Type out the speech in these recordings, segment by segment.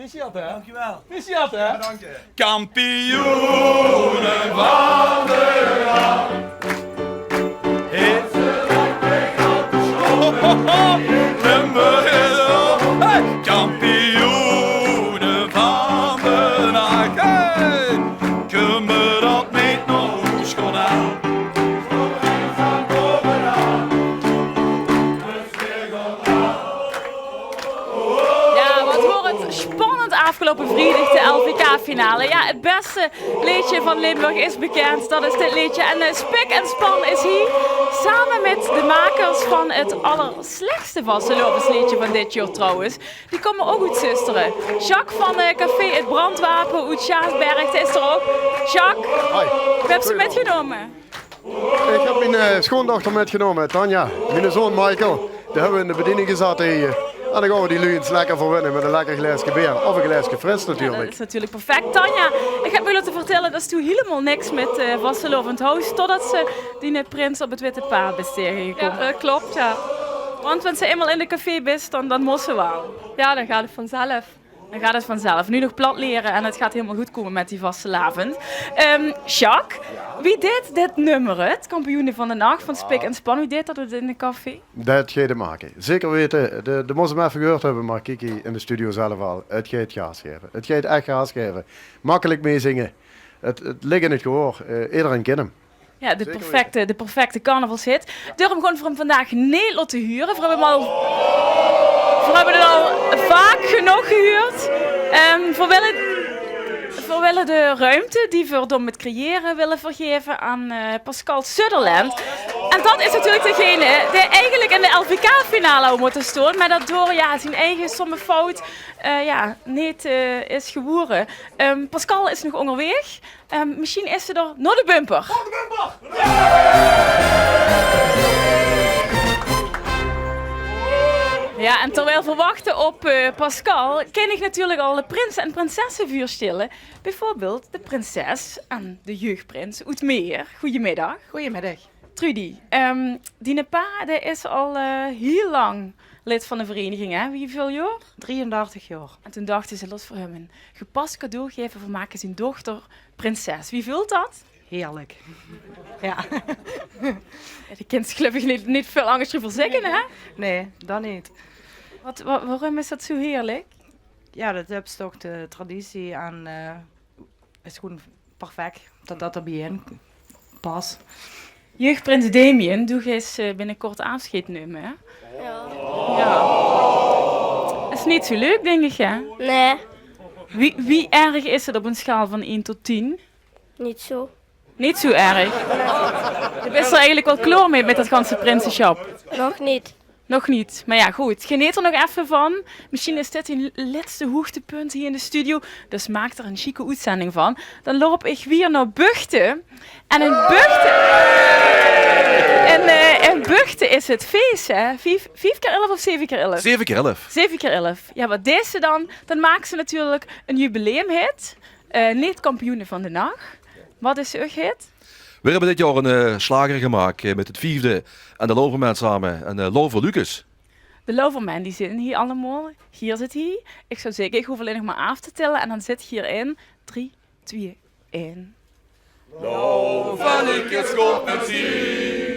Proficiat, hè? Dankjewel. Proficiat, hè? Ja, dank je. Kampioenen van de land. Hey, kampioenen van de nacht. Hey, kun me dat niet nog schoon aan? Ja, wat wordt het spannend afgelopen vrijdag, de LVK-finale. Ja, het beste liedje van Limburg is bekend, dat is dit liedje. En Spik en Span is hier samen met de makers van het allerslechtste vastelovensliedje van dit jaar trouwens. Die komen ook uit Zusteren. Jacques van Café Het Brandwapen uit Sjaasberg is er ook. Jacques, wie heb ze metgenomen? Ik heb mijn schoondochter metgenomen, Tanja. Mijn zoon Michael. Die hebben we in de bediening gezet hier. En dan gaan we die lui eens lekker verwennen met een lekker glaasje bier. Of een glaasje fris natuurlijk. Ja, dat is natuurlijk perfect. Tanja, ik heb u laten vertellen dat ze toen helemaal niks met vastelovend huis, totdat ze die prins op het witte paard bestegen gekomen. Ja, dat klopt, ja. Want als ze eenmaal in de café is, dan moest ze wel. Ja, dan gaat het vanzelf. Dan gaat het vanzelf. Nu nog plat leren en het gaat helemaal goed komen met die vastelavond. Jacques, wie deed dit nummer, het kampioenen van de nacht van Spik en Span? Wie deed dat in de café? Dat gaat het maken. Zeker weten, de moest hem even gehoord hebben, maar Kiki in de studio zelf al. Het gaat gas geven. Het gaat echt gas geven. Makkelijk meezingen. Het ligt in het gehoor. Iedereen kent hem. Ja, de perfecte carnavalshit. Durf hem gewoon voor hem vandaag niet laten huren. We hebben het al vaak genoeg gehuurd. We willen de ruimte die we door met creëren willen vergeven aan Pascal Sutherland. En dat is natuurlijk degene die eigenlijk in de LVK-finale zou moeten staan, maar dat door zijn eigen somme fout niet is gewoeren. Pascal is nog onderweg. Misschien is ze er naar de bumper. Ja, en terwijl we wachten op Pascal, ken ik natuurlijk al de prinsen en prinsessen vuurstellen. Bijvoorbeeld de prinses en de jeugdprins uit Meer. Goedemiddag. Goedemiddag. Trudy, die pa is al heel lang lid van de vereniging, hè? Hoeveel jaar? 33 jaar. En toen dachten ze, los voor hem een gepast cadeau geven voor maken zijn dochter prinses. Wie voelt dat? Heerlijk. Ja. De kind gelukkig niet veel angst voor zeggen, hè? Nee, dat niet. Waarom is dat zo heerlijk? Ja, dat is toch de traditie en is gewoon perfect dat erbij in past. Jeugdprins Damien, doe eens binnenkort afscheid nemen, hè? Ja. Is niet zo leuk, denk ik, hè? Nee, Wie erg is het op een schaal van 1 tot 10? niet zo. Niet zo erg. Je bent er eigenlijk wel klaar mee met dat ganse prinsenschap. Nog niet. Nog niet. Maar ja, goed. Geniet er nog even van. Misschien is dit een laatste hoogtepunt hier in de studio. Dus maak er een chique uitzending van. Dan loop ik weer naar Buchten. En in Buchten... In Buchten is het feest, hè? 5 keer 11 of 7 keer 11? 7 keer 11. 7 keer 11. Ja, wat deed ze dan? Dan maakt ze natuurlijk een jubileumhit. Niet kampioenen van de nacht. Wat is uw hit? We hebben dit jaar een slager gemaakt met het 4e en de Loverman samen. En Lover Lucas. De Loverman, die zitten hier allemaal. Hier zit hij. Ik zou zeggen, ik hoef alleen nog maar af te tellen. En dan zit hierin 3, 2, 1. Lover Lucas komt met zien.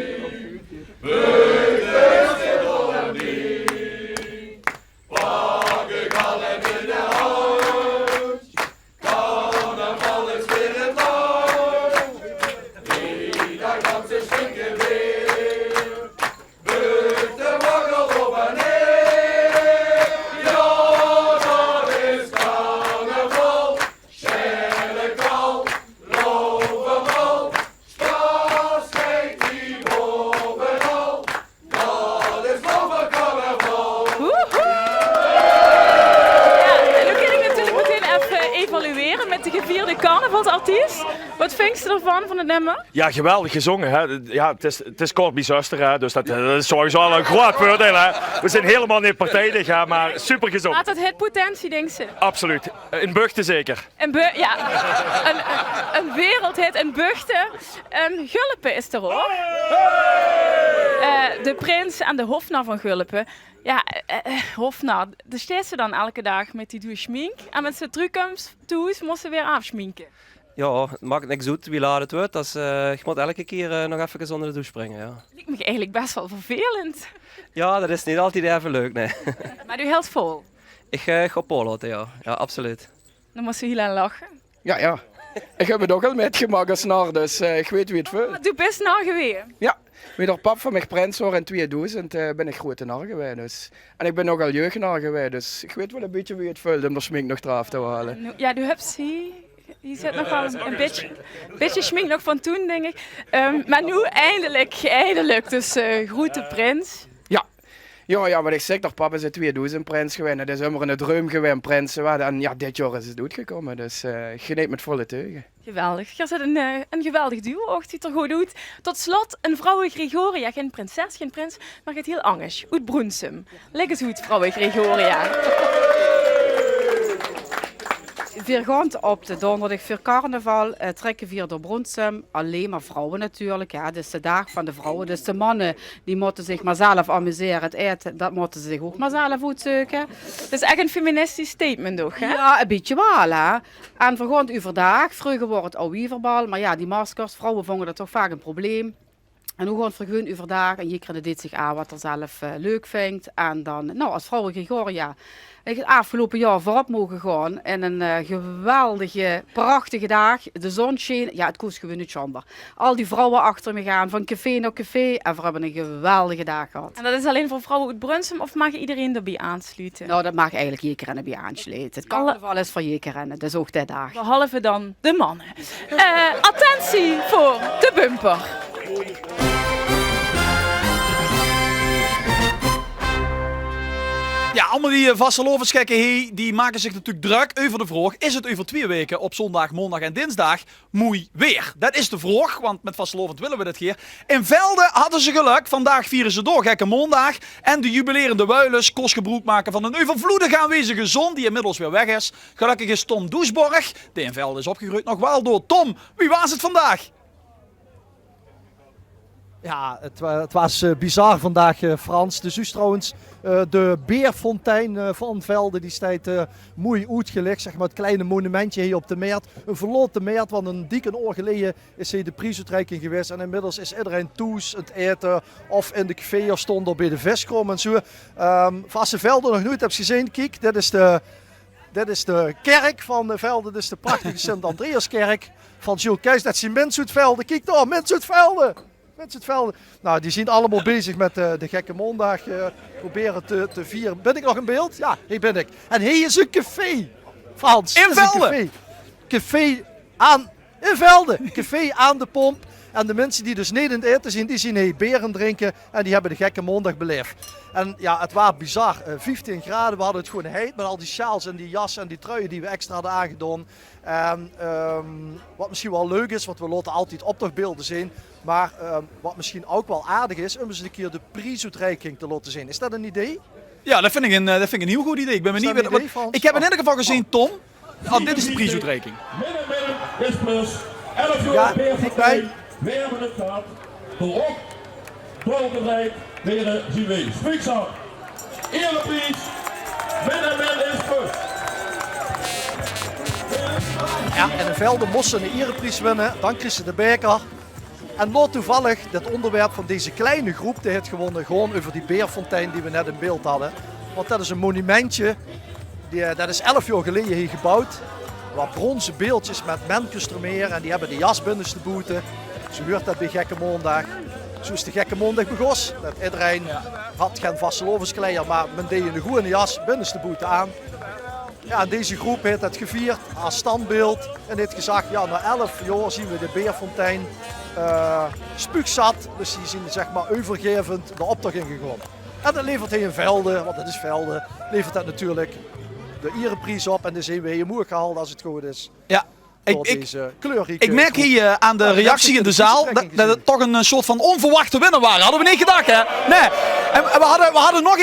Carnavalsartiest. Wat vind je ervan, van het nummer? Ja, geweldig gezongen. Hè. Ja, het is kort bij zuster, hè. Dus dat is sowieso al een groot voordeel. Hè. We zijn helemaal niet partijdig, hè, maar super gezongen. Had dat hitpotentie, denk ze? Absoluut. In Buchten zeker. Ja, een wereldhit in Buchten. Gulpen is er ook. De prins en de hofnar van Gulpen. Ja, hofnar, daar staat ze dan elke dag met die schmink. En met zijn terugkomst moest ze weer afschminken. Ja, het maakt niks uit wie laat het wordt. Dus, je moet elke keer nog even onder de douche springen. Ja. Lijkt me eigenlijk best wel vervelend. Ja, dat is niet altijd even leuk, nee. Maar u hield vol. Ik ga poloten, ja. Ja, absoluut. Dan moest ze heel aan lachen. Ja. Ik heb het ook al metgemaakt als nar, dus ik weet wie het voelt. Maar doe best naar geweest. Ja, weet je, pap van mij prins hoor in 2000 ben ik grote nar geweest. Dus. En ik ben ook al jeugdnar geweest, dus ik weet wel een beetje wie het voelt om de schmink nog eraf te halen. Ja, u hebt ze. Je zit nog wel een beetje schmink nog van toen, denk ik. Maar nu eindelijk. Dus groete prins. Ja, wat ik zeg toch, papa is in 2000 prins geweest. Het is helemaal een droom geweest, prins te worden. En ja, dit jaar is het uitgekomen, dus geniet met volle teugen. Geweldig. Je zit een geweldig duo, och, het ziet er goed uit. Tot slot, een vrouwe Gregoria, geen prinses, geen prins, maar het heel anders. Uit Broensum. Leg eens uit, vrouwe Gregoria. We gaan op de donderdag voor carnaval trekken we door Broensum. Alleen maar vrouwen natuurlijk. Ja. Dus de dag van de vrouwen. Dus de mannen die moeten zich maar zelf amuseren. Het eten, dat moeten ze zich ook maar zelf uitzoeken. Dat is echt een feministisch statement toch, hè? Ja, een beetje wel, hè. En we gaan het overdag. Vroeger was het al wieverbal. Maar ja, die maskers, vrouwen vonden dat toch vaak een probleem. En hoe gaan we gewoon overdag en je krijgt zich aan wat er zelf leuk vindt. En dan, nou, als vrouw Gregoria, ik het afgelopen jaar voorop mogen gaan. En een geweldige, prachtige dag. De zon scheen, ja, het kost gewoon niet zonder. Al die vrouwen achter me gaan, van café naar café. En we hebben een geweldige dag gehad. En dat is alleen voor vrouwen uit Brunsum of mag iedereen erbij aansluiten? Nou, dat mag eigenlijk jekerrennen bij aansluiten. Het carnaval is voor jekerrennen, dus ook die dag. Behalve dan de mannen. Attentie voor de bumper. Ja, allemaal die vastelovensgekken die maken zich natuurlijk druk over de vraag: is het over 2 weken op zondag, maandag en dinsdag mooi weer? Dat is de vraag, want met vastelovend willen we dit keer. In Velde hadden ze geluk. Vandaag vieren ze door gekke maandag. En de jubilerende Wuilers kost gebruik maken van een overvloedig aanwezige zon die inmiddels weer weg is. Gelukkig is Tom Doesborg, die in Velde is opgegroeid, nog wel door. Tom, wie was het vandaag? Ja, het was bizar vandaag, Frans. Dus is trouwens de Beerfontein van Velde, die staat mooi uitgelegd. Zeg maar het kleine monumentje hier op de Meert. Een verloten Meert, want een dikke oor geleden is hier de prijsuitreiking geweest. En inmiddels is iedereen thuis het eten of in de café of stond er bij de viskrom en zo. Als je Velde nog nooit hebt gezien, kijk, dit is de kerk van Velde. Dit is de prachtige Sint-Andreaskerk van Jules Keijs. Dat zijn mensen uit Velde. Kijk daar, mensen uit Velde. Nou, die zijn allemaal bezig met de gekke maandag proberen te vieren. Ben ik nog in beeld? Ja, hier ben ik. En hier is een café, Frans. In Velde? Café aan, in Velde. Café aan de pomp. En de mensen die dus niet in het eten zijn, die zien hier beren drinken en die hebben de gekke maandag beleefd. En ja, het was bizar. 15 graden, we hadden het gewoon heet met al die sjaals en die jassen en die truien die we extra hadden aangedaan. En wat misschien wel leuk is, want we laten altijd optochtbeelden zien. Maar wat misschien ook wel aardig is, om eens een keer de prijsuitreiking te laten zien. Is dat een idee? Ja, dat vind ik een heel goed idee. Ik ben benieuwd. Ik heb in ieder geval gezien, Tom. Dit is de prijsuitreiking. Midden is plus 11 jaar Ja, Beerfontein. We hebben het gehad. Dorop, Dolkenrijk, Heren, Ziwe. Spreekzaam. Ereprijs. Midden is plus. Ja, en in Velde moesten een ereprijs winnen. Dan kreeg ze de beker. En nog toevallig dit onderwerp van deze kleine groep die heeft gewonnen. Gewoon over die Beerfontein die we net in beeld hadden. Want dat is een monumentje. Dat is 11 jaar geleden hier gebouwd. Wat bronzen beeldjes met Menkes ermeer. En die hebben de jasbinders te boeten. Zo hoort dat bij Gekke Maandag. Zo is de Gekke Maandag begonnen. Dat iedereen had geen vastelovenskleder, maar men deed een goede jas, binnenste boete aan. Ja, deze groep heeft het gevierd als standbeeld. En heeft gezegd, ja, na 11 jaar zien we de Beerfontein spuugzat. Dus die zijn zeg maar overgevend de optocht ingegaan. En dat levert hij in Velde, want het is Velde, levert dat natuurlijk de ereprijs op. En dan zijn we hier moe gehaald als het goed is. Ja. door deze kleurrijke Ik merk groep. hier aan de reactie in de zaal dat het toch een soort van onverwachte winnaar waren. Hadden we niet gedacht, hè? Nee. En we hadden nog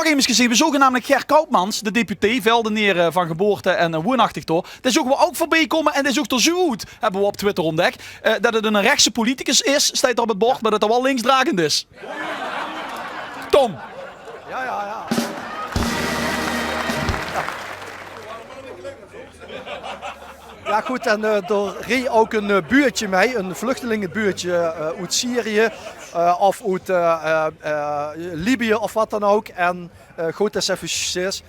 eens gezien. We zogen namelijk Ger Koopmans, de deputé, Veldeneer van geboorte en woonachtig door. Dat zogen we ook voorbij komen en dat is ook door zo goed, hebben we op Twitter ontdekt. Dat het een rechtse politicus is, staat er op het bord, maar dat het wel linksdragend is. Tom. Ja. Ja goed, en er reed ook een buurtje mee, een vluchtelingenbuurtje uit Syrië of uit Libië of wat dan ook. En goed, dat is even precies.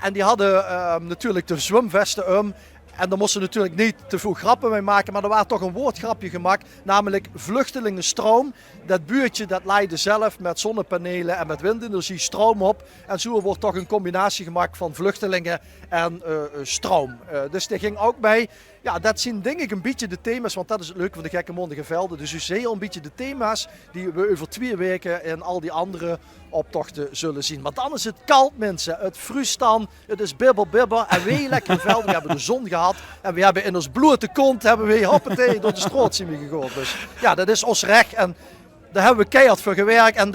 En die hadden natuurlijk de zwemvesten om. En daar moesten natuurlijk niet te veel grappen mee maken, maar er was toch een woordgrapje gemaakt, namelijk vluchtelingenstroom. Dat buurtje dat leidde zelf met zonnepanelen en met windenergie stroom op. En zo wordt toch een combinatie gemaakt van vluchtelingen en stroom. Dus die ging ook mee. Ja, dat zijn denk ik een beetje de thema's, want dat is het leuke van de Gekke Mondige Velden. Dus u ziet al een beetje de thema's die we over 2 weken in al die andere optochten zullen zien. Maar dan is het koud, mensen. Het vriest dan, het is bibber. En wij lekker velden, we hebben de zon gehad. En we hebben in ons blote kont, hebben we hoppatee door de stroot zien we gegooid. Dus ja, dat is ons recht. En daar hebben we keihard voor gewerkt en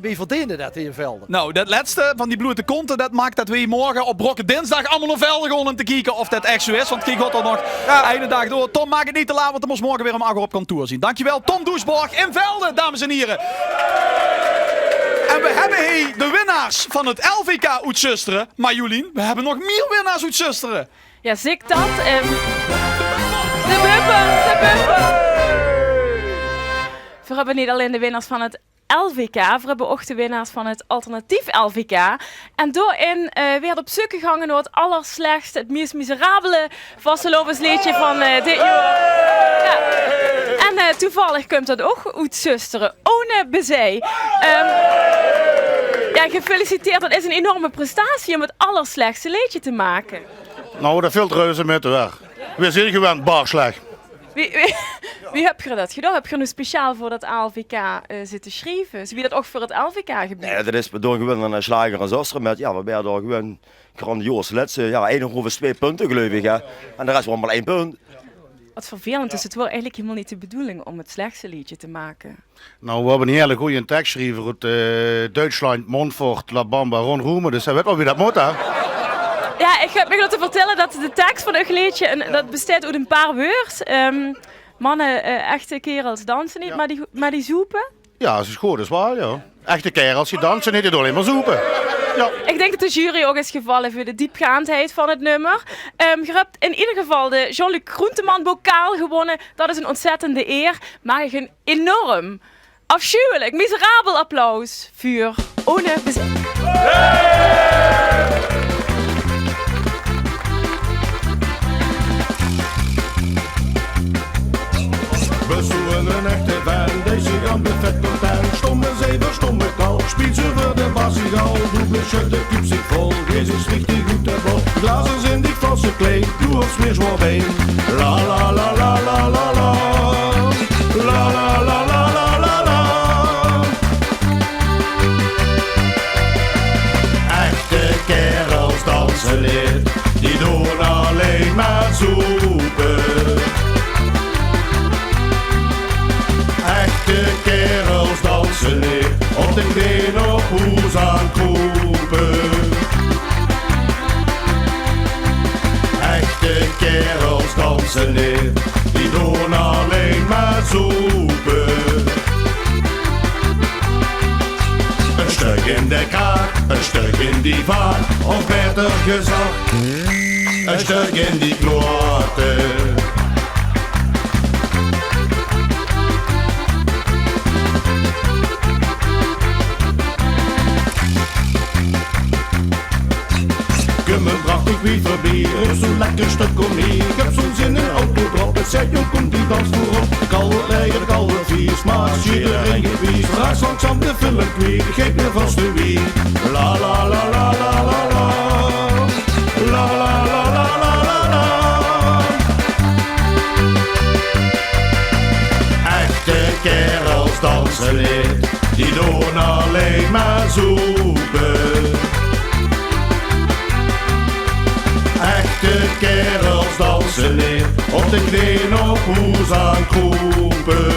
we verdienen dat hier in Velden. Nou, dat laatste van die blote konten, dat maakt dat we morgen op Brokke Dinsdag allemaal naar Velden gaan om te kijken of dat echt zo is. Want kijk wat er nog einde dag door. Tom, maak het niet te laat, want dan moest morgen weer om 8 uur op kantoor zien. Dankjewel, Tom Doesborg in Velden, dames en heren. En we hebben hier de winnaars van het LVK uit Zusteren. Maar Jolien, we hebben nog meer winnaars uit Zusteren. Ja, zik dat. De bumper. We hebben niet alleen de winnaars van het LVK, we hebben ook de winnaars van het alternatief LVK. En daarin werd op zoek gegaan naar het allerslechtste, het meest miserabele vastelovensliedje van dit jaar. Ja. En toevallig komt dat ook uit Zusteren, One Bezee. Ja, gefeliciteerd, dat is een enorme prestatie om het allerslechtste liedje te maken. Nou, dat valt reuze met weg. We zijn gewend baarsleg. Wie heb je dat gedaan? Heb je nu speciaal voor dat LVK zitten schrijven? Wie dat ook voor het LVK gebeurt? Nee, dat is door gewoon een slager en zuster met, ja, we werden daar gewoon grandioos letsen. Ja, 1 over 2 punten geloof ik, hè. En de rest was maar 1 punt. Wat vervelend is, het wordt eigenlijk helemaal niet de bedoeling om het slechtste liedje te maken. Nou, we hebben een hele goede tekstschrijver uit Duitsland, Montfort, La Bamba, Ron Roemen, dus hij weet wel wie dat moet, hè. Ja, ik heb me laten vertellen dat de tekst van het liedje, dat bestaat uit een paar woorden. Mannen, echte kerels dansen niet, maar die zoepen. Ja, dat is goed, dat is waar, ja. Echte kerels die dansen niet, die doen alleen maar zoepen. Ja. Ik denk dat de jury ook is gevallen voor de diepgaandheid van het nummer. Je hebt in ieder geval de Jean-Luc Groenteman bokaal gewonnen. Dat is een ontzettende eer. Mag ik een enorm, afschuwelijk, miserabel applaus voor One Bezee. We zoeken een echte fan, deze gaan perfect tot aan. Stomme zever, stomme kal, spielt ze voor de bassigal. Dubbele shirt, de piep zit vol, deze is richtig goed te bol. Glazen zijn dik van zijn kleed, doe ons weer zwaar been. La la la la la la la, la la la la la la la. Echte kerels dansen niet, die doen alleen maar zoepen. Echte kerels dansen niet, op de been op hoes aan koepen. Echte kerels dansen niet, die doen alleen maar zoepen. Een stuk in de kaak, een stuk in die vaart, of beter gezegd, een stuk in die kloten. Mijn prachtig wieverbier is zo'n lekker stuk om hier. Ik heb zo'n zin in autodrop, het zegt jong komt die dans voorop. De kalde leider, de kalde vies, maar als je erin gewies. Straks langzaam de film kwiek, geef me vast de wie. La la la la la la la, la la la la la la la. Echte kerels dansen niet, die doen alleen maar zoepen. Echte kerels dansen dansen neer, op de knieën op hoes aan kroepen.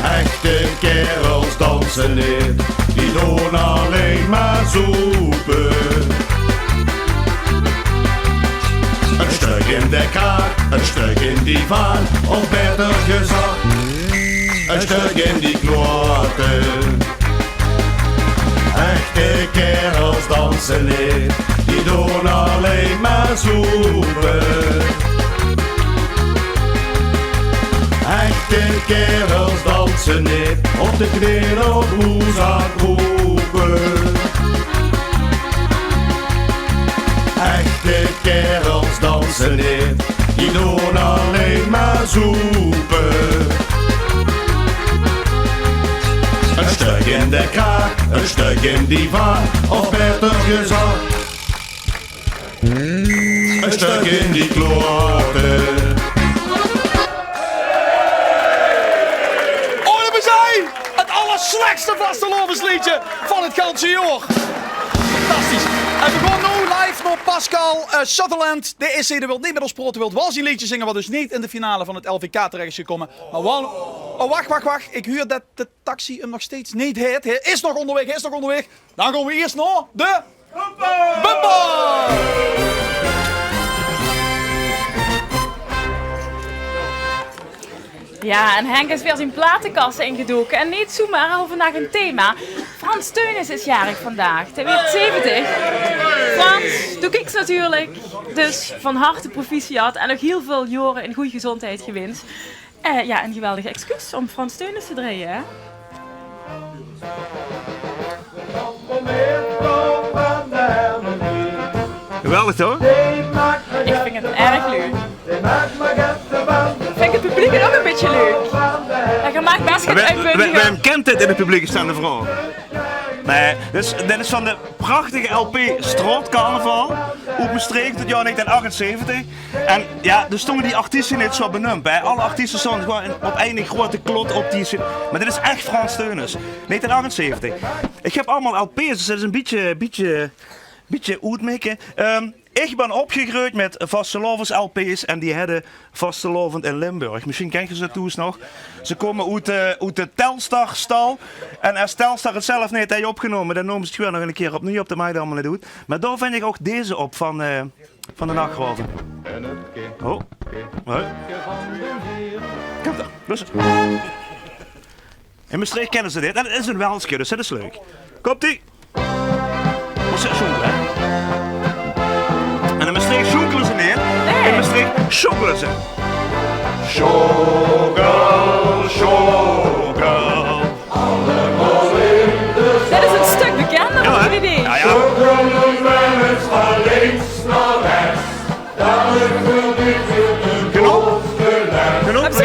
Echte kerels dansen neer, die doen alleen maar zoepen. Een stuk in de kaak, een stuk in die vaan, of beter gezegd, een stuk in die kloten. Echte kerels dansen neer, die doen alleen maar zoepen. Echte kerels dansen neer, op de knieën op hoes aan roepen. Echte kerels dansen neer, die doen alleen maar zoepen. Een stuk in de kraag, een stuk in die vaan, of beter gezegd, een stuk in die kloten. Oh, we zijn het allerslechtste vastelovensliedje van het ganse jaar. Fantastisch. En we gaan nu live naar Pascal Sutherland. De SC de Wild niet met ons proten wilt wel zijn liedje zingen, wat dus niet in de finale van het LVK terecht is gekomen. Maar wel... Oh, wacht. Ik huur dat de taxi hem nog steeds niet heeft. Hij is nog onderweg. Dan gaan we eerst naar de... Bumper! Ja, en Henk is weer zijn platenkast ingedoken. En niet zomaar, al vandaag een thema. Frans Teunis is jarig vandaag. Hij werd 70. Frans, doe ik natuurlijk. Dus van harte proficiat en nog heel veel jaren in goede gezondheid gewenst. Ja, een geweldig excuus om Frans Teunis te draaien, hè? Geweldig toch? Ik vind het erg leuk. Vind ik het publiek ook een beetje leuk? Ja, je maakt best geen uitbundige... Wem kent dit in het publiek, is dan de vraag? Nee, dus dit is van de prachtige LP Strootcarnaval. Op mijn streek tot jaar 1978. En ja, er stonden die artiesten niet zo benoemd. Hè. Alle artiesten stonden gewoon op een grote klot op die... Maar dit is echt Frans Teunis. 1978. Ik heb allemaal LP's, dus dat is een beetje uitmaken. Ik ben opgegroeid met vastelovens LP's en die hadden vastelovend in Limburg. Misschien ken je ze toen nog. Ze komen uit de Telstar-stal. En als Telstar het zelf niet heeft opgenomen, dan noemen ze het gewoon nog een keer opnieuw op de mij dat allemaal niet doet. Maar daar vind ik ook deze op van de nachtgraven. Oh. Hoi. Kijk daar, rustig. In Maastricht kennen ze dit. En het is een Welske, dus dat is leuk. Komt-ie. Wat zit zo'n, hè? En in Maastricht sjonkelen ze neer. In Maastricht sjonkelen ze. Sjogel. Dit is een stuk bekender dan het idee. Ja. Genoeg? Heb ze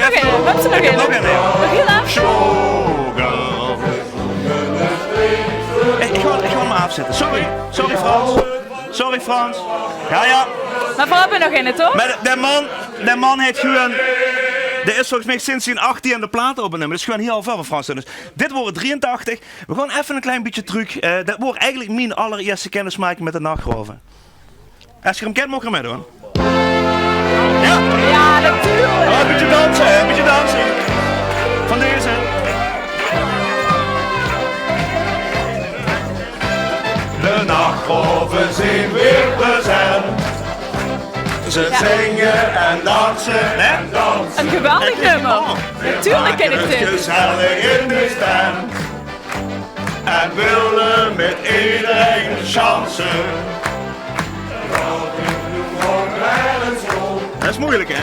nog een? Nog heel even. Ik ga hem afzetten. Sorry Frans. Ja. Maar we hebben nog in, toch? Maar de man heeft gewoon... Er is volgens mij sinds hij 18 de platen opnemen. Dat is gewoon heel veel van Frans Teunis. Dit wordt 83. We gaan even een klein beetje terug. Dat wordt eigenlijk mijn allereerste kennismaking met de nachtgraven. Als je hem kent, mag je hem meedoen. Ja? Ja, natuurlijk. Oh, een beetje dansen. Van deze. De nachtgraven zijn weer present. Ze zingen en dansen en dansen. Een geweldig nummer. Natuurlijk ken ik dit. Gezellig in de stem. En willen met iedereen chansen. Dat is moeilijk, hè?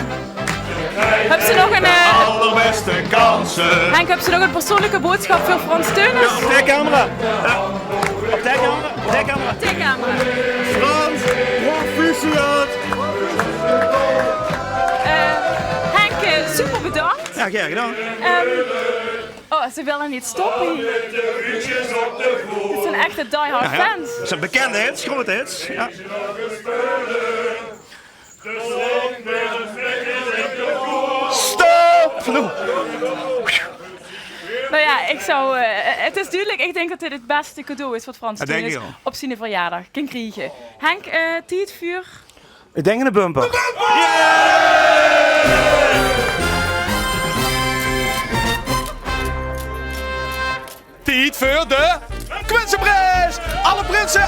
Heb ze nog een... allerbeste kansen. Henk, heb ze nog een persoonlijke boodschap voor Frans Teunis? Ja, op de camera. Op de camera. Frans, proficiat. Henk, super bedankt. Ja, graag gedaan. Ze willen niet stoppen. Het zijn echte diehard fans. Het zijn bekende hits, grote hits. Ja. Stop! Nou ja, het is duidelijk. Ik denk dat dit het beste cadeau is wat Frans te doen is op zijn verjaardag. Kan krijgen. Henk, Tietvuur. Ik denk in de bumper. Tijd voor de Quincenprijs! Alle prinsen!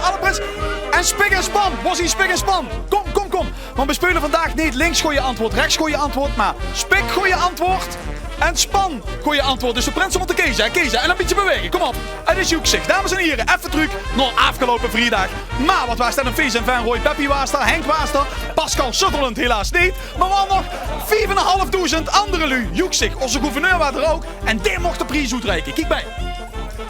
En spik en span! Was hier spik en span? Kom! Want we spelen vandaag niet links gooi je antwoord, rechts gooi je antwoord, maar spik gooi je antwoord en span gooi je antwoord. Dus de prinsen moeten kiezen en een beetje bewegen. Kom op! Het is Joekzicht. Dames en heren, even truc. Nog afgelopen vrijdag. Maar wat was dat een feest en Van Roy? Peppy was er, Henk was er, Pascal Sutherland helaas niet. Maar we hadden nog 4.500 andere lui. Joekzicht, onze gouverneur was er ook. En die mocht de prijs uitreiken. Kijk bij.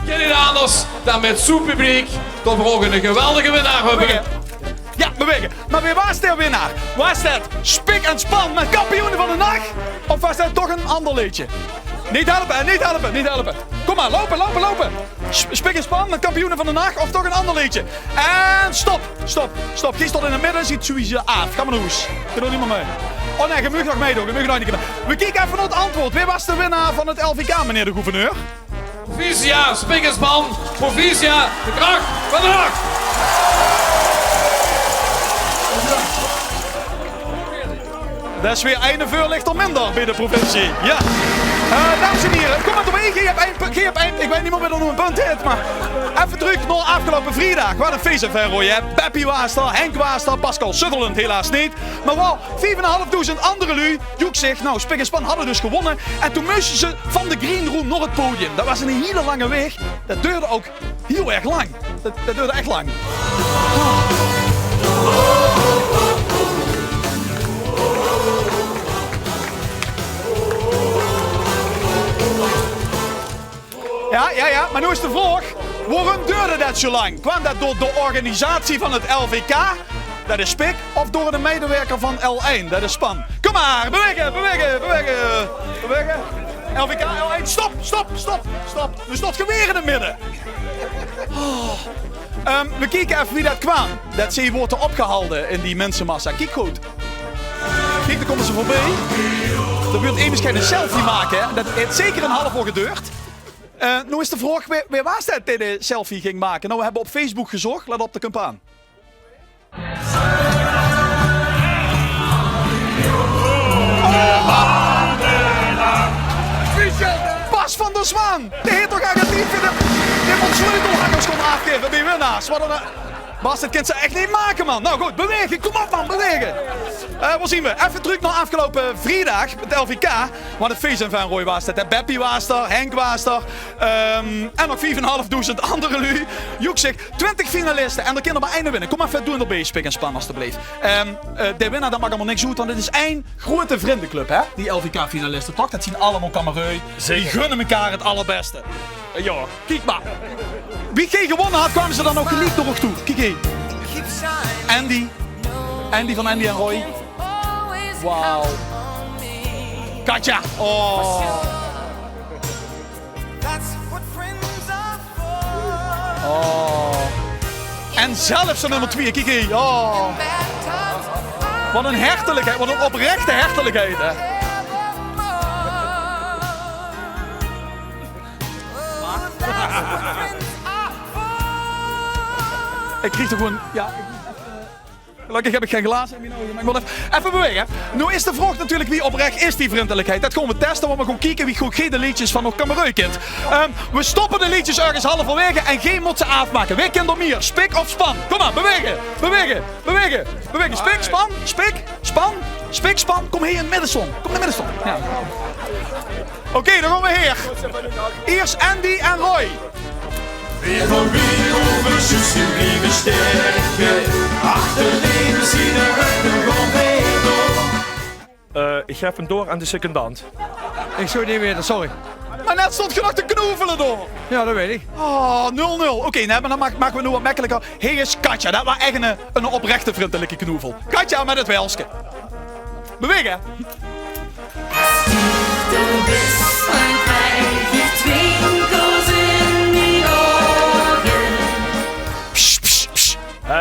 Geen anders dan met zo'n publiek dat we ook een geweldige winnaar hebben. Ja, bewegen. Maar wie was de winnaar? Was dat spik en span met kampioenen van de nacht? Of was dat toch een ander liedje? Niet helpen. Kom maar, lopen. Spik en span met kampioenen van de nacht of toch een ander liedje? En stop. Kies tot in het midden, ziet sowieso af. Ga maar naar huis. Er doet niemand mee. Oh nee, je mag nog meedoen. We kijken even naar het antwoord. Wie was de winnaar van het LVK, meneer de gouverneur? Provincia, spik en span. Provincia, de kracht van de nacht. Dat is weer een vuurlicht of minder bij de provincie. Ja. Dames en heren, kom maar erbij. Geef op één. Ik weet niet meer hoe een punt heeft, maar even terug naar afgelopen vrijdag. Wat een feest en Van Roy, hè. Beppie was er, Henk was er, Pascal Sutherland helaas niet. Maar wel 4.500 andere lui. Joekzicht, nou, spik en span hadden dus gewonnen. En toen moesten ze van de green room naar het podium. Dat was een hele lange weg. Dat duurde ook heel erg lang. Dat duurde echt lang. Ja, maar nu is de vraag, waarom duurde dat zo lang? Kwam dat door de organisatie van het LVK, dat is Spik, of door de medewerker van L1, dat is Span? Kom maar, bewegen! LVK, L1, stop! Nu stond geweer in het midden. We kijken even wie dat kwam. Dat ze wordt opgehouden in die mensenmassa. Kijk goed. Kijk, daar komen ze voorbij. Er wil één misschien een selfie maken, hè? Dat heeft zeker een half uur geduurd. Nu is de vraag, wie was dat die de selfie ging maken? Nou, we hebben op Facebook gezocht. Let op de campagne. Bas van der Zwaan! Die heet toch Argentinië? Die moet sleutelhangers komen afgeven bij winnaars. Bas, dat kan ze echt niet maken, man. Nou goed, bewegen. Kom op, man, bewegen. Wat zien we? Even terug naar afgelopen vrijdag met LVK. Want het feest en Van Roy was dat. Beppie was er, Henk was er. En nog 4.500 andere lui. Joek zegt 20 finalisten en er kunnen maar één winnen. Kom even doen erbij, spik en span alstublieft. De winnaar, dat mag allemaal niks goed, want dit is één grote vriendenclub, hè? Die LVK-finalisten, toch? Dat zien allemaal kamerui. Die gunnen elkaar het allerbeste. Ja, kijk maar. Wie geen gewonnen had, kwamen ze dan ook geliefd door toe. Kijk hier. Andy van Andy en Roy. Wauw. Katja. Oh. Oh. En zelfs zijn nummer 2. Kijk hier. Oh. Wat een hertelijkheid. Wat een oprechte hertelijkheid, hè. Ik kreeg er gewoon, gelukkig heb ik geen glazen in mijn ogen, maar ik wil even bewegen. Nu is de vraag natuurlijk wie oprecht is die vriendelijkheid. Dat gaan we testen, want we gaan kijken wie goed geen liedjes van nog kamerui kent. We stoppen de liedjes ergens halverwege en geen moet ze afmaken. Wie kent er meer? Spik of span? Kom maar, bewegen. Spik, span, spik, span. Kom hier in het middenson. Ja. Oké, dan gaan we hier. Eerst Andy en Roy. Weer van wie over zussen blijven sterken. Achterleden zien de ruggen van Ik geef hem door aan de secondant. Ik zou niet weten, sorry. Maar net stond je nog te knoevelen door. Ja, dat weet ik. Oh, 0-0. Oké, dan maken we nu wat makkelijker. Hier is Katja. Dat was echt een oprechte vriendelijke knoevel. Katja met het welske. Bewegen.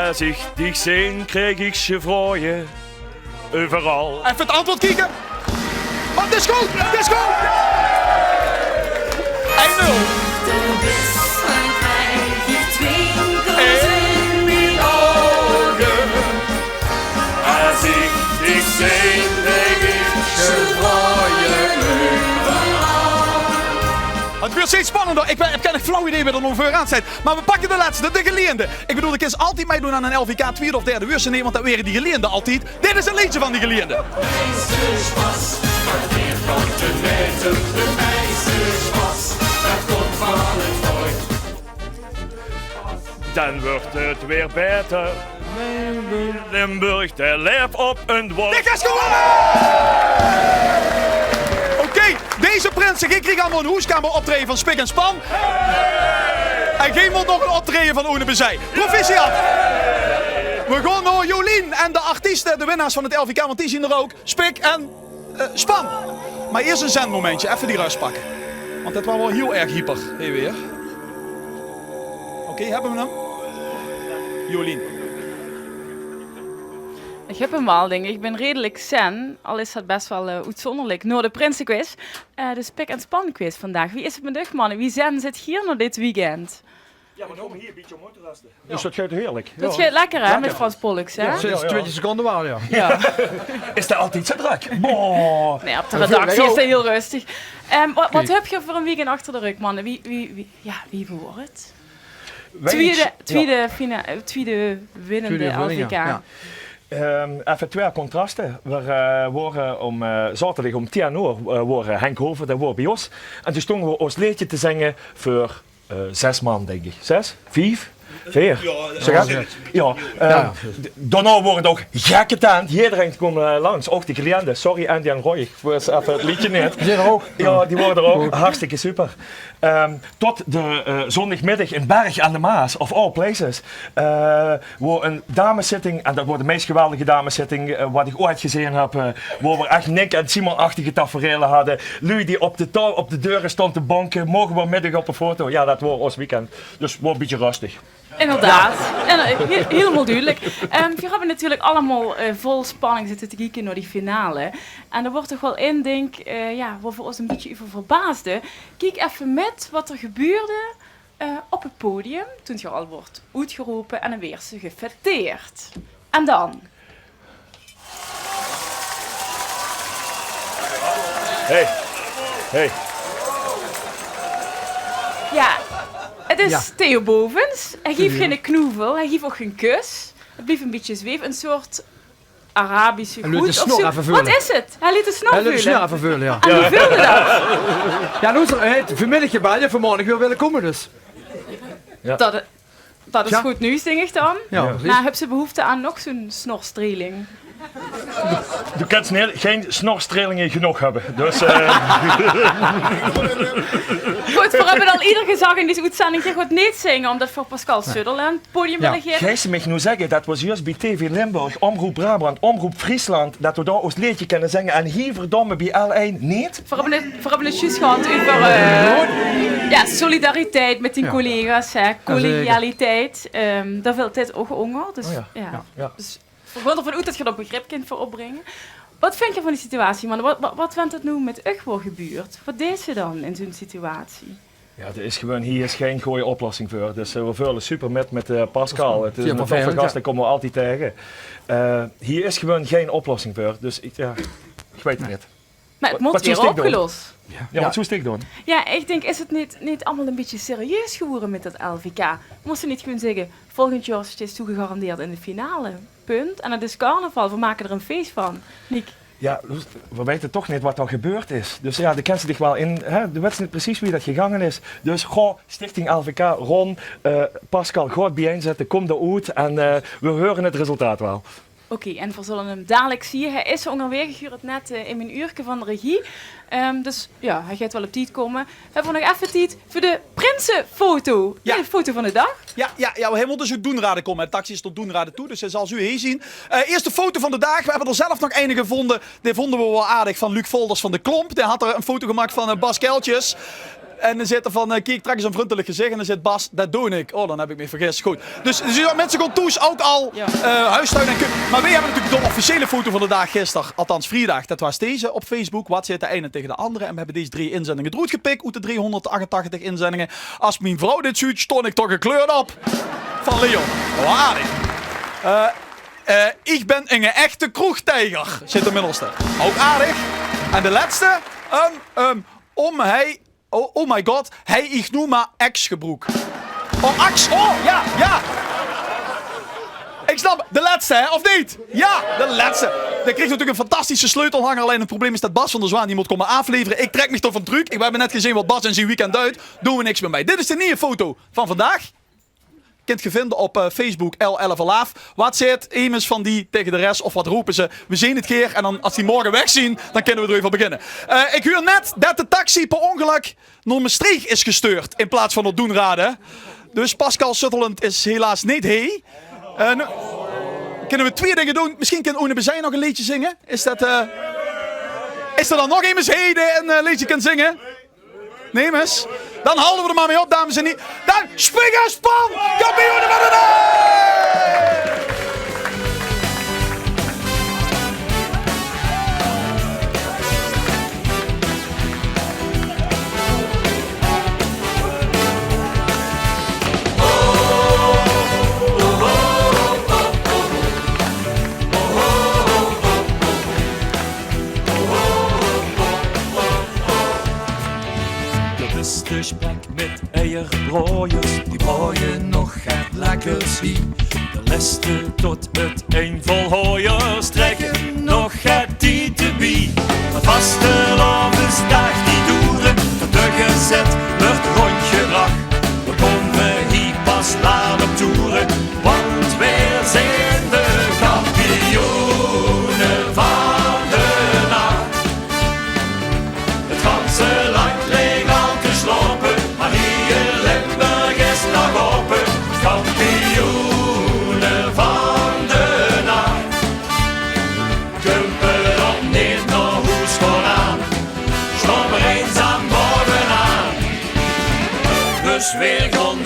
Als ik dich zie, krijg ik je vrooien. Overal. Even het antwoord kijken. Oh, dit is goed. Als ik dich zie, denk ik, ze gooien Het wordt steeds spannender. Ik heb geen flauw idee wie er nog voor aan staat. Maar we pakken de laatste, de geleende. Ik bedoel, ik kan altijd meedoen aan een LVK tweede of derde uur. Nee, want dat waren die geleende altijd. Dit is een liedje van die geleende. meisjespas, maar weer komt de meter, de meisjespas, dat komt van het ooit. Dan wordt het weer beter. Limburg, de leef op een woord. Dit is gewonnen! Oké, deze prinsen kregen allemaal een hoeskamer optreden van Spik en Span. En geen moet nog een optreden van Oene Bezij. Proficiat! We gaan naar Jolien en de artiesten, de winnaars van het LVK, want die zien er ook. Spik en Span. Maar eerst een zendmomentje, even die rust pakken. Want dat was wel heel erg hyper. Hé weer. Oké, hebben we hem? Jolien. Ik heb hem al, denk ik. Ik ben redelijk zen, al is dat best wel uitzonderlijk. Nou, de Prinsenquiz, de Spik en Span quiz vandaag. Wie is het met mannen? Wie zen zit hier nog dit weekend? Ja, we komen hier een beetje om te rasten. Dus dat gaat heerlijk. Dat gaat lekker, hè, met Frans Pollux, hè? Sinds 20 seconden wel, Ja. Is dat altijd zo druk? Boah. Nee, op de redactie is het heel rustig. Wat heb je voor een weekend achter de rug, mannen? Wie wordt het? Tweede winnende LVK. Ja. Even twee contrasten. We waren om zaterdag om 10 uur waren Henk Hoven, dat was bij ons. En toen stonden we ons liedje te zingen voor 6 man, denk ik. 6? 5? 4? Ja. Daarna worden het ook gekke tent. Iedereen komt langs. Ook de cliënten. Sorry Andy en Roy. Ik was even het liedje niet. Die zijn er ook. Ja, die worden er ook. Hartstikke super. Tot de zondagmiddag in Berg aan de Maas, of all places, waar een dameszitting, en dat wordt de meest geweldige dameszitting wat ik ooit gezien heb, waar we echt Nick en Simon-achtige taferelen hadden. Lui die op de deuren stond te bonken, mogen we middag op een foto. Ja, dat was ons weekend. Dus wordt een beetje rustig. Inderdaad, en, helemaal duidelijk. We hebben natuurlijk allemaal vol spanning zitten te kijken naar die finale. En er wordt toch wel één ding, waar we ons een beetje over verbaasden. Kijk even met wat er gebeurde op het podium toen je al wordt uitgeroepen en dan weer ze gefeteerd. En dan? Hey. Ja. Het is Theo Bovens. Hij geeft geen knoevel, hij geeft ook geen kus. Het blijft een beetje zweven, een soort Arabische Hij liet de snor even vullen. Wat is het? Hij liet de snor vullen. Hij liet de snor even vullen, ja. En hoe vulde dat? Ja, nu is er vanmiddag bij je vanmorgen wil willen komen dus. Ja. Dat is goed nieuws, denk ik dan. Ja, maar heb ze behoefte aan nog zo'n snorstreling? Je kunt geen snorstrelingen genoeg hebben. Dus, Goed, we hebben al ieder gezag in deze uitzending. Je gaat niet zingen, omdat voor Pascal Sutherland het podium willen geven. Gij ze mij nu zeggen, dat was juist bij TV Limburg, Omroep Brabant, Omroep Friesland, dat we daar ons liedje kunnen zingen. En hier verdomme bij L1 niet. We hebben het juist gehad over solidariteit met die collega's, collegialiteit. Daar wil dit ook onder. Dus, Dus we gaan ervan uit dat je er begrip kunt voor opbrengen. Wat vind je van die situatie, man? Wat vindt het nu met Ugwo gebeurd? Wat deed ze dan in zo'n situatie? Ja, hier is geen goede oplossing voor. Dus we vullen super met Pascal. Het is een toffe gast, daar komen we altijd tegen. Hier is gewoon geen oplossing voor. Dus ik weet het niet. Maar het moet weer opgelost. Ja, wat zou ik doen? Ja, ik denk, is het niet allemaal een beetje serieus geworden met dat LVK? Moesten niet gewoon zeggen, volgend jaar is het toegegarandeerd in de finale. Punt. En het is carnaval, we maken er een feest van. Niek? Ja, we weten toch niet wat er gebeurd is. Dus ja, de kent zich wel in. De weten niet precies wie dat gegangen is. Dus Stichting LVK, Ron, Pascal, goed bijeenzetten, kom eruit en we horen het resultaat wel. Oké, en we zullen hem dadelijk zien. Hij is onderweg, ik huur het net in mijn uurtje van de regie. Dus ja, hij gaat wel op tijd komen. Hebben we nog even tijd voor de prinsenfoto? Ja. De foto van de dag. Ja, hij moet dus ook Doenraden komen. Het taxi is tot Doenraden toe, dus hij zal u heen zien. Eerste foto van de dag. We hebben er zelf nog een gevonden. Die vonden we wel aardig van Luc Volders van de Klomp. Die had er een foto gemaakt van Bas Keltjes. En dan zit er van, kijk, trek eens een vriendelijk gezicht. En dan zit Bas, dat doe ik. Oh, dan heb ik me vergist. Goed. Dus mensen gaan toes ook al huistuin en keuken. Maar wij hebben natuurlijk de officiële foto van de dag gisteren, althans vrijdag. Dat was deze op Facebook. Wat zit de ene tegen de andere? En we hebben deze 3 inzendingen eruit gepikt uit de 388 inzendingen. Als mijn vrouw dit ziet, stond ik toch gekleurd op. Van Leon. Oh, aardig. Ik ben een echte kroegtijger. Zit er middelste. Ook aardig. En de laatste. Oh my god. Hij ik noem maar ex-gebroek. Oh, ax. Oh, ja. Ik snap. De laatste, hè? Of niet? Ja, de laatste. Dan kreeg natuurlijk een fantastische sleutelhanger. Alleen het probleem is dat Bas van der Zwaan die moet komen afleveren. Ik trek me toch van truc. We hebben net gezien wat Bas in zijn weekend duidt. Doen we niks meer mee. Dit is de nieuwe foto van vandaag. Kunt je vinden op Facebook L11alaaf. Wat zit Emus van die tegen de rest of wat roepen ze? We zien het keer en dan, als die morgen wegzien, dan kunnen we er even beginnen. Ik huur net dat de taxi per ongeluk naar Maastricht is gestuurd in plaats van het doen raden. Dus Pascal Sutherland is helaas niet hey. Kunnen we 2 dingen doen? Misschien kan Oene Bezijn nog een liedje zingen? Is er dan nog iemand heden een liedje kan zingen? Nee, mis. Dan houden we er maar mee op, dames en heren. Dan Spik en Span, kampioenen van de dag! De spek met eierbroeiers, die brooien nog het lekker zien. De leste tot het een vol hooiers trekken nog het die te bie. De vaste lavensdag die doeren, de gezet wordt rondgebracht. We komen hier pas laat op toeren, want wij zijn de kampioenen van de nacht. Het ganse land leeg al geslopen, maar hier Limburg is nog open. Kampioenen van de nacht. Kumpen op niet nog hoes vooraan, stop er eenzaam bovenaan. Dus weer gaan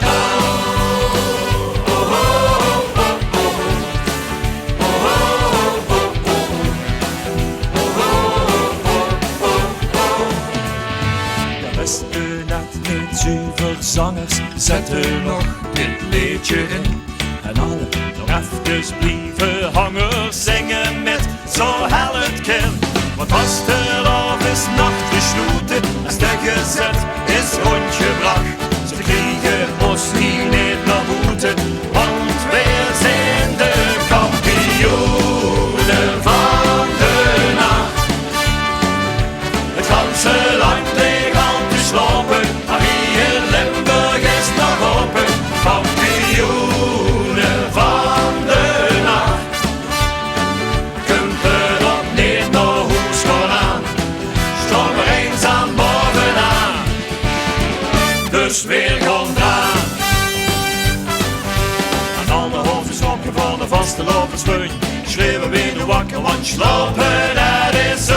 zangers zetten nog dit liedje in. En alle nog even blijven hangen zingen met zo hel het kind. Want als de lof is nacht gesloten, als de gezet is rondgebracht. Ze kriegen ons hier niet naar boete, want wij zijn de kampioenen van de nacht. Het ganse land leeg al te slopen, maar hier Limburg is nog open. Kampioenen van de nacht. Kumpen op niet nog hoes vooraan, stop er eenzaam bovenaan. Dus weer gaan draan. Aan alle hoofden sloppen van de vaste lopersleun. Schreeuwen weer wakker, want slopen dat is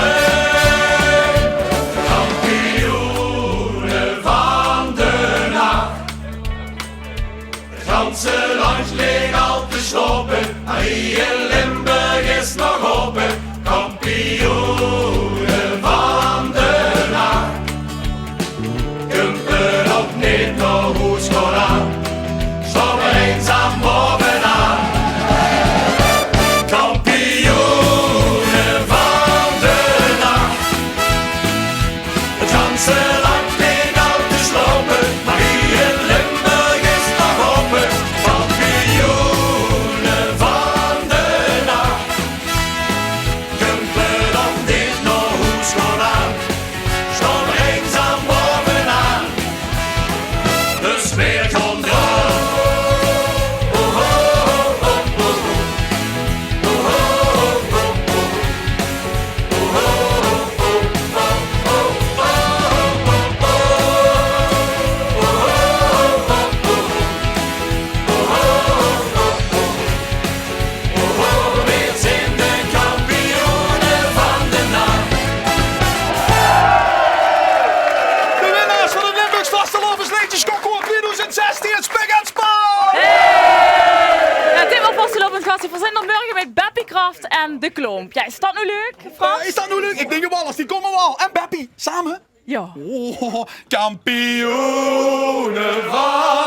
ganse land leeg al te slopen, maar hier Limburg is nog open. Kampioenen van de nacht. Kumpen op niet nog hoes vooraan, stop er eenzaam bovenaan. Kampioenen van de nacht. Het ganse land leeg al te slopen, maar hier Limburg is nog open. Kampioenen van de van de Klomp. Ja, is dat nu leuk, Frans? Is dat nu leuk? Ik denk het wel, als die komen wel. En Beppie, samen? Ja. Oh, kampioenen van